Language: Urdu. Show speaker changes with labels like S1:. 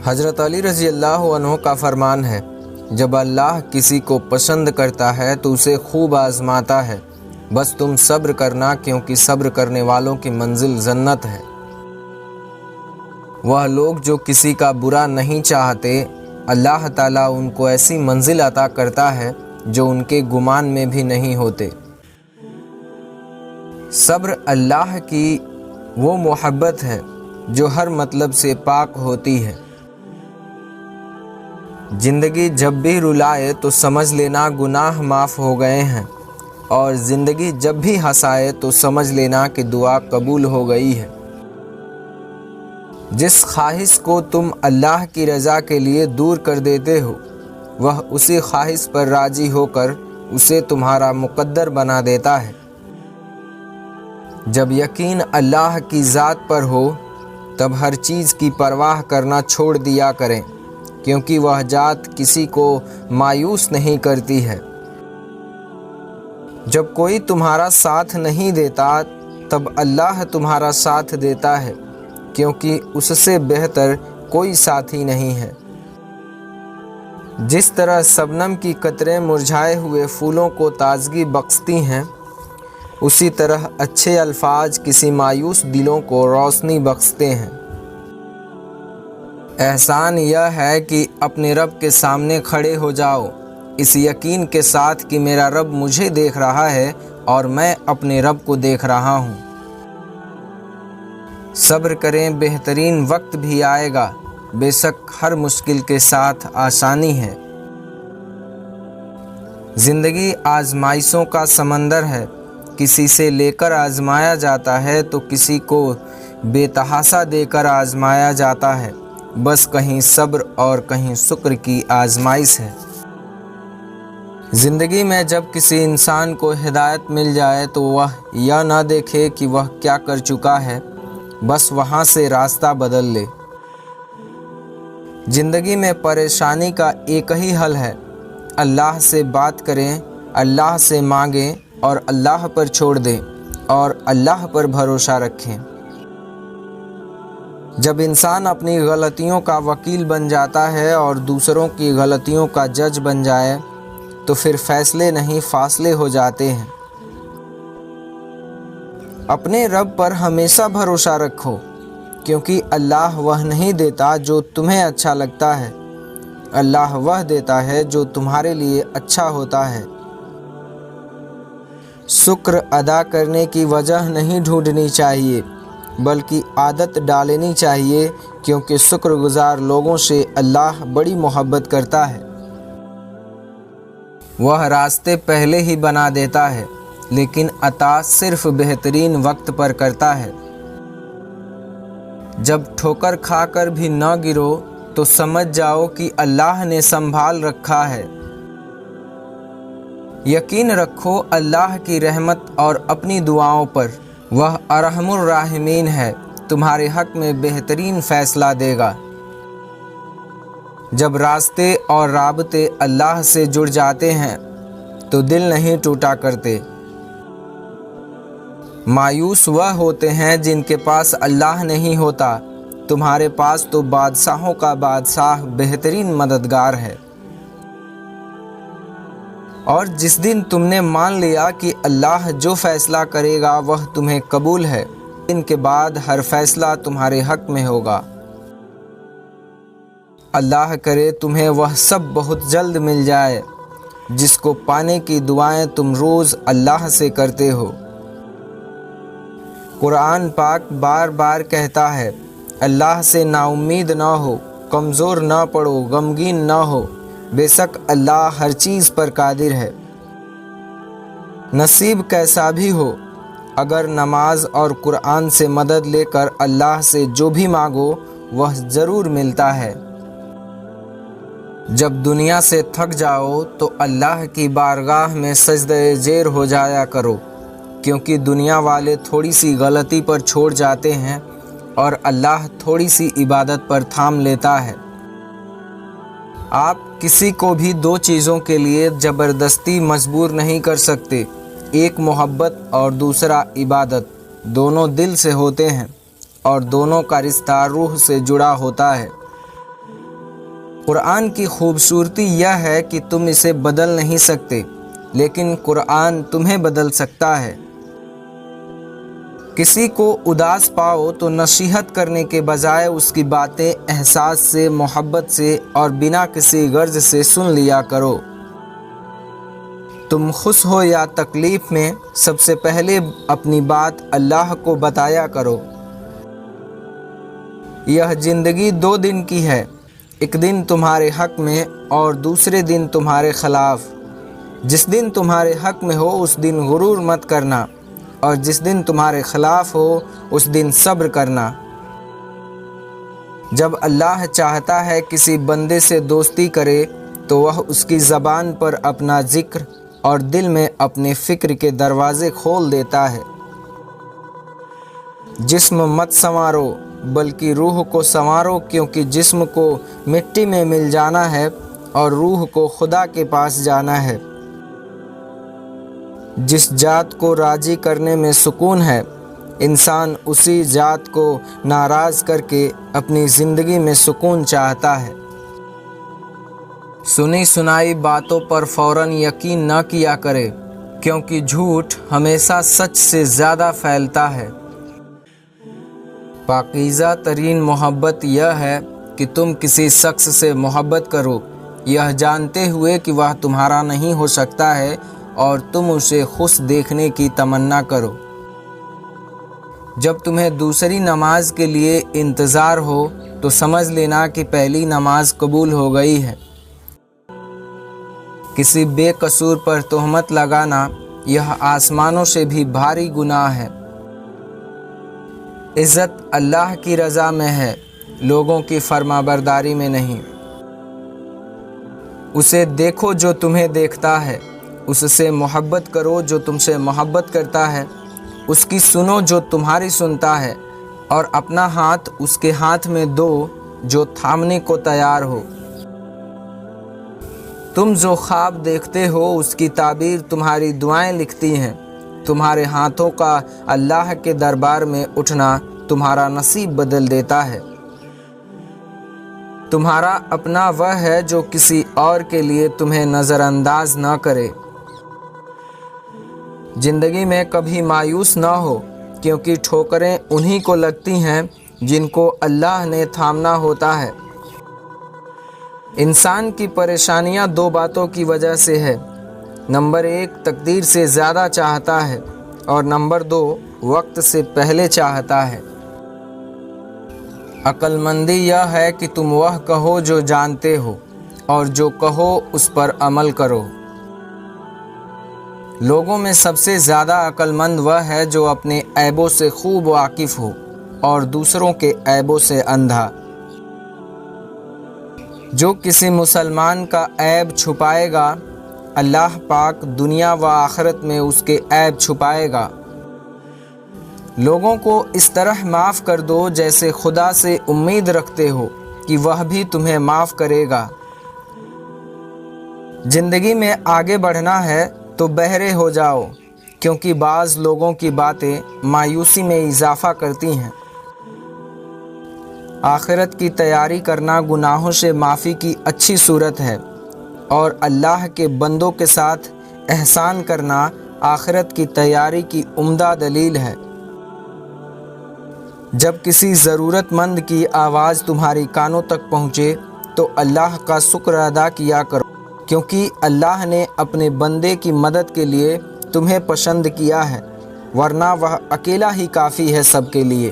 S1: حضرت علی رضی اللہ عنہ کا فرمان ہے، جب اللہ کسی کو پسند کرتا ہے تو اسے خوب آزماتا ہے، بس تم صبر کرنا، کیونکہ صبر کرنے والوں کی منزل جنت ہے۔ وہ لوگ جو کسی کا برا نہیں چاہتے، اللہ تعالیٰ ان کو ایسی منزل عطا کرتا ہے جو ان کے گمان میں بھی نہیں ہوتے۔ صبر اللہ کی وہ محبت ہے جو ہر مطلب سے پاک ہوتی ہے۔ زندگی جب بھی رلائے تو سمجھ لینا گناہ معاف ہو گئے ہیں، اور زندگی جب بھی ہنسائے تو سمجھ لینا کہ دعا قبول ہو گئی ہے۔ جس خواہش کو تم اللہ کی رضا کے لیے دور کر دیتے ہو، وہ اسی خواہش پر راضی ہو کر اسے تمہارا مقدر بنا دیتا ہے۔ جب یقین اللہ کی ذات پر ہو تب ہر چیز کی پرواہ کرنا چھوڑ دیا کریں، کیونکہ وہ ذات کسی کو مایوس نہیں کرتی ہے۔ جب کوئی تمہارا ساتھ نہیں دیتا تب اللہ تمہارا ساتھ دیتا ہے، کیونکہ اس سے بہتر کوئی ساتھی نہیں ہے۔ جس طرح شبنم کی قطریں مرجھائے ہوئے پھولوں کو تازگی بخشتی ہیں، اسی طرح اچھے الفاظ کسی مایوس دلوں کو روشنی بخشتے ہیں۔ احسان یہ ہے کہ اپنے رب کے سامنے کھڑے ہو جاؤ اس یقین کے ساتھ کہ میرا رب مجھے دیکھ رہا ہے اور میں اپنے رب کو دیکھ رہا ہوں۔ صبر کریں، بہترین وقت بھی آئے گا، بے شک ہر مشکل کے ساتھ آسانی ہے۔ زندگی آزمائشوں کا سمندر ہے، کسی سے لے کر آزمایا جاتا ہے تو کسی کو بے تحاشا دے کر آزمایا جاتا ہے، بس کہیں صبر اور کہیں شکر کی آزمائش ہے۔ زندگی میں جب کسی انسان کو ہدایت مل جائے تو وہ یہ نہ دیکھے کہ وہ کیا کر چکا ہے، بس وہاں سے راستہ بدل لے۔ زندگی میں پریشانی کا ایک ہی حل ہے، اللہ سے بات کریں، اللہ سے مانگیں اور اللہ پر چھوڑ دیں اور اللہ پر بھروسہ رکھیں۔ جب انسان اپنی غلطیوں کا وکیل بن جاتا ہے اور دوسروں کی غلطیوں کا جج بن جائے تو پھر فیصلے نہیں فاصلے ہو جاتے ہیں۔ اپنے رب پر ہمیشہ بھروسہ رکھو، کیونکہ اللہ وہ نہیں دیتا جو تمہیں اچھا لگتا ہے، اللہ وہ دیتا ہے جو تمہارے لیے اچھا ہوتا ہے۔ شکر ادا کرنے کی وجہ نہیں ڈھونڈنی چاہیے، بلکہ عادت ڈالنی چاہیے، کیونکہ شکر گزار لوگوں سے اللہ بڑی محبت کرتا ہے۔ وہ راستے پہلے ہی بنا دیتا ہے، لیکن عطا صرف بہترین وقت پر کرتا ہے۔ جب ٹھوکر کھا کر بھی نہ گرو تو سمجھ جاؤ کہ اللہ نے سنبھال رکھا ہے۔ یقین رکھو اللہ کی رحمت اور اپنی دعاؤں پر، وہ ارحم الراحمین ہے، تمہارے حق میں بہترین فیصلہ دے گا۔ جب راستے اور رابطے اللہ سے جڑ جاتے ہیں تو دل نہیں ٹوٹا کرتے۔ مایوس وہ ہوتے ہیں جن کے پاس اللہ نہیں ہوتا، تمہارے پاس تو بادشاہوں کا بادشاہ بہترین مددگار ہے۔ اور جس دن تم نے مان لیا کہ اللہ جو فیصلہ کرے گا وہ تمہیں قبول ہے، ان کے بعد ہر فیصلہ تمہارے حق میں ہوگا۔ اللہ کرے تمہیں وہ سب بہت جلد مل جائے جس کو پانے کی دعائیں تم روز اللہ سے کرتے ہو۔ قرآن پاک بار بار کہتا ہے، اللہ سے نا امید نہ ہو، کمزور نہ پڑو، غمگین نہ ہو، بے شک اللہ ہر چیز پر قادر ہے۔ نصیب کیسا بھی ہو، اگر نماز اور قرآن سے مدد لے کر اللہ سے جو بھی مانگو وہ ضرور ملتا ہے۔ جب دنیا سے تھک جاؤ تو اللہ کی بارگاہ میں سجدہ زیر ہو جایا کرو، کیونکہ دنیا والے تھوڑی سی غلطی پر چھوڑ جاتے ہیں اور اللہ تھوڑی سی عبادت پر تھام لیتا ہے۔ آپ کسی کو بھی دو چیزوں کے لیے زبردستی مجبور نہیں کر سکتے، ایک محبت اور دوسرا عبادت۔ دونوں دل سے ہوتے ہیں اور دونوں کا رشتہ روح سے جڑا ہوتا ہے۔ قرآن کی خوبصورتی یہ ہے کہ تم اسے بدل نہیں سکتے، لیکن قرآن تمہیں بدل سکتا ہے۔ کسی کو اداس پاؤ تو نصیحت کرنے کے بجائے اس کی باتیں احساس سے، محبت سے اور بنا کسی غرض سے سن لیا کرو۔ تم خوش ہو یا تکلیف میں سب سے پہلے اپنی بات اللہ کو بتایا کرو۔ یہ زندگی 2 دن کی ہے، ایک دن تمہارے حق میں اور دوسرے دن تمہارے خلاف۔ جس دن تمہارے حق میں ہو اس دن غرور مت کرنا، اور جس دن تمہارے خلاف ہو اس دن صبر کرنا۔ جب اللہ چاہتا ہے کسی بندے سے دوستی کرے تو وہ اس کی زبان پر اپنا ذکر اور دل میں اپنے فکر کے دروازے کھول دیتا ہے۔ جسم مت سنوارو بلکہ روح کو سنوارو، کیونکہ جسم کو مٹی میں مل جانا ہے اور روح کو خدا کے پاس جانا ہے۔ جس ذات کو راضی کرنے میں سکون ہے، انسان اسی ذات کو ناراض کر کے اپنی زندگی میں سکون چاہتا ہے۔ سنی سنائی باتوں پر فوراً یقین نہ کیا کرے، کیونکہ جھوٹ ہمیشہ سچ سے زیادہ پھیلتا ہے۔ پاکیزہ ترین محبت یہ ہے کہ تم کسی شخص سے محبت کرو، یہ جانتے ہوئے کہ وہ تمہارا نہیں ہو سکتا ہے، اور تم اسے خوش دیکھنے کی تمنا کرو۔ جب تمہیں دوسری نماز کے لیے انتظار ہو تو سمجھ لینا کہ پہلی نماز قبول ہو گئی ہے۔ کسی بے قصور پر تہمت لگانا یہ آسمانوں سے بھی بھاری گناہ ہے۔ عزت اللہ کی رضا میں ہے، لوگوں کی فرما برداری میں نہیں۔ اسے دیکھو جو تمہیں دیکھتا ہے، اس سے محبت کرو جو تم سے محبت کرتا ہے، اس کی سنو جو تمہاری سنتا ہے، اور اپنا ہاتھ اس کے ہاتھ میں دو جو تھامنے کو تیار ہو۔ تم جو خواب دیکھتے ہو اس کی تعبیر تمہاری دعائیں لکھتی ہیں۔ تمہارے ہاتھوں کا اللہ کے دربار میں اٹھنا تمہارا نصیب بدل دیتا ہے۔ تمہارا اپنا وہ ہے جو کسی اور کے لیے تمہیں نظر انداز نہ کرے۔ زندگی میں کبھی مایوس نہ ہو، کیونکہ ٹھوکریں انہی کو لگتی ہیں جن کو اللہ نے تھامنا ہوتا ہے۔ انسان کی پریشانیاں 2 باتوں کی وجہ سے ہے۔ نمبر 1 تقدیر سے زیادہ چاہتا ہے، اور نمبر 2 وقت سے پہلے چاہتا ہے۔ عقل مندی یہ ہے کہ تم وہ کہو جو جانتے ہو، اور جو کہو اس پر عمل کرو۔ لوگوں میں سب سے زیادہ عقل مند وہ ہے جو اپنے عیبوں سے خوب واقف ہو اور دوسروں کے عیبوں سے اندھا۔ جو کسی مسلمان کا عیب چھپائے گا، اللہ پاک دنیا و آخرت میں اس کے عیب چھپائے گا۔ لوگوں کو اس طرح معاف کر دو جیسے خدا سے امید رکھتے ہو کہ وہ بھی تمہیں معاف کرے گا۔ زندگی میں آگے بڑھنا ہے تو بہرے ہو جاؤ، کیونکہ بعض لوگوں کی باتیں مایوسی میں اضافہ کرتی ہیں۔ آخرت کی تیاری کرنا گناہوں سے معافی کی اچھی صورت ہے، اور اللہ کے بندوں کے ساتھ احسان کرنا آخرت کی تیاری کی عمدہ دلیل ہے۔ جب کسی ضرورت مند کی آواز تمہاری کانوں تک پہنچے تو اللہ کا شکر ادا کیا کرو، کیونکہ اللہ نے اپنے بندے کی مدد کے لیے تمہیں پسند کیا ہے، ورنہ وہ اکیلا ہی کافی ہے سب کے لیے۔